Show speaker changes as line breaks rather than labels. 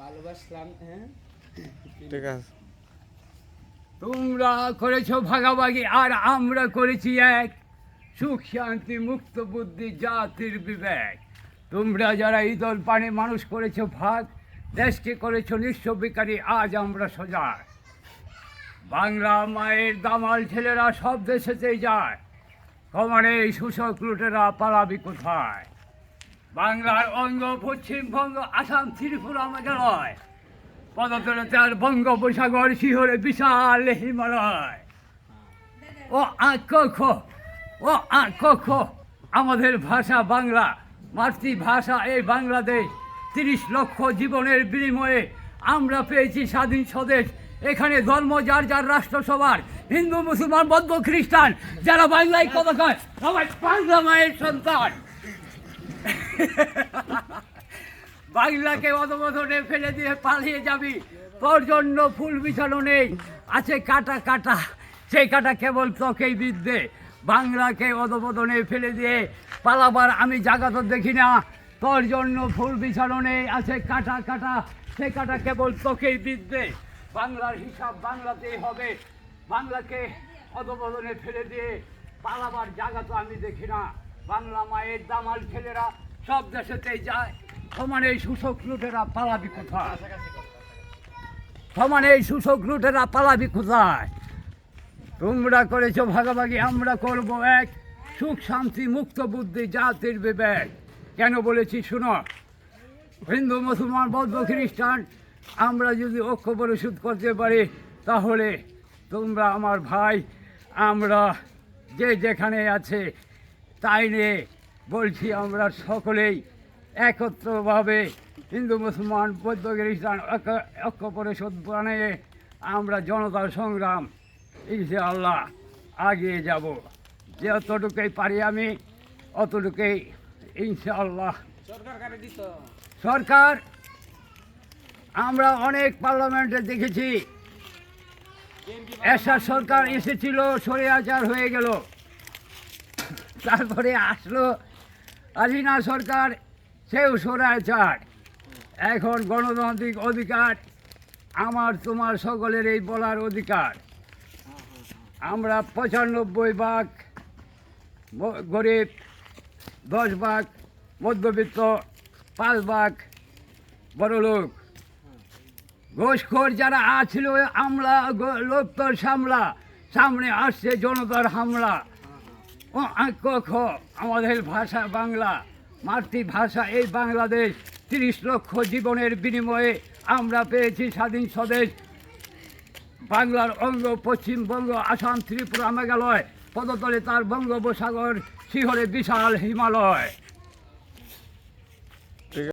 ভালোবাসলাম। হ্যাঁ
ঠিক আছে।
তোমরা করেছো ভাগাভাগি আর আমরা করেছি এক, সুখ শান্তি মুক্ত বুদ্ধি জাতির বিবেক। তোমরা যারা ইদল পানে মানুষ করেছো ভাগ, দেশকে করেছো নিঃস্ব বিকারী, আজ আমরা সজাগ। বাংলা মায়ের দামাল ছেলেরা সব দেশেতেই যায়, কমানে শোষক লুটেরা পালাবি কোথায়? বাংলার অঙ্গ পশ্চিমবঙ্গ, আসাম, ত্রিপুরা, মেঘালয়, পদতলে তার বঙ্গোপসাগর, শিহরে বিশাল হিমালয়। ও আঁক ও আঁক আমাদের ভাষা বাংলা, মাতৃভাষা এই বাংলাদেশ। 30 লক্ষ জীবনের বিনিময়ে আমরা পেয়েছি স্বাধীন স্বদেশ। এখানে ধর্ম যার যার রাষ্ট্র সবার, হিন্দু মুসলমান বৌদ্ধ খ্রিস্টান, যারা বাংলায় কথা কয় সবাই বাংলা মায়ের সন্তান। বাংলাকে অধবধনে ফেলে দিয়ে পালিয়ে যাবি, তোর জন্য ফুল বিছানো নেই, আছে কাটা কাটা, সেই কাটা কেবল তোকেই বিদ্যে। বাংলাকে অধবধনে ফেলে দিয়ে পালাবার আমি জায়গা তো দেখি না, তোর জন্য ফুল বিছানো নেই, আছে কাটা কাটা, সেই কাটা কেবল তোকেই বিদ্যে। বাংলার হিসাব বাংলাতেই হবে, বাংলাকে অধবধনে ফেলে দিয়ে পালাবার জায়গা তো আমি দেখি না। বাংলা মায়ের দামাল ছেলেরা সব দেশেতেই যায়, সমানে এই শোষক লুটেরা পালাবি কোথায়? সমানে এই শোষক লুটেরা পালাবি কোথায়? তোমরা করেছো ভাগাভাগি, আমরা করব এক, সুখ শান্তি মুক্ত বুদ্ধি জাতির বিবেক। কেন বলেছি শুনো, হিন্দু মুসলমান বৌদ্ধ খ্রিস্টান আমরা যদি ঐক্য পরিশোধ করতে পারি, তাহলে তোমরা আমার ভাই, আমরা যে যেখানে আছে তাই নিয়ে বলছি, আমরা সকলেই একত্রভাবে হিন্দু মুসলমান বৌদ্ধ খ্রিস্টান ঐক্য পরিষদ বানিয়ে আমরা জনতার সংগ্রাম ইনশাআল্লাহ এগিয়ে যাব। যতটুকুই পারি আমি অতটুকুই ইনশাআল্লাহ। সরকার আমরা অনেক পার্লামেন্টে দেখেছি, এরশাদ সরকার এসেছিল, স্বৈরাচার হয়ে গেল, তারপরে আসলো হাসিনা সরকার, সেও স্বৈরাচার। এখন গণতান্ত্রিক অধিকার আমার তোমার সকলের এই বলার অধিকার। আমরা 95 ভাগ গরিব, 10 ভাগ মধ্যবিত্ত, 5 ভাগ বড়লোক। ঘোষখোর যারা আছিল আমরা লোকতর সামলা, সামনে আসছে জনতার হামলা। ও আঁক আমাদের ভাষা বাংলা, মাতৃভাষা এই বাংলাদেশ। 30 লক্ষ জীবনের বিনিময়ে আমরা পেয়েছি স্বাধীন স্বদেশ। বাংলার অঙ্গ পশ্চিমবঙ্গ, আসাম, ত্রিপুরা, মেঘালয়, পদতলে তার বঙ্গোপসাগর, শিহরে বিশাল হিমালয়।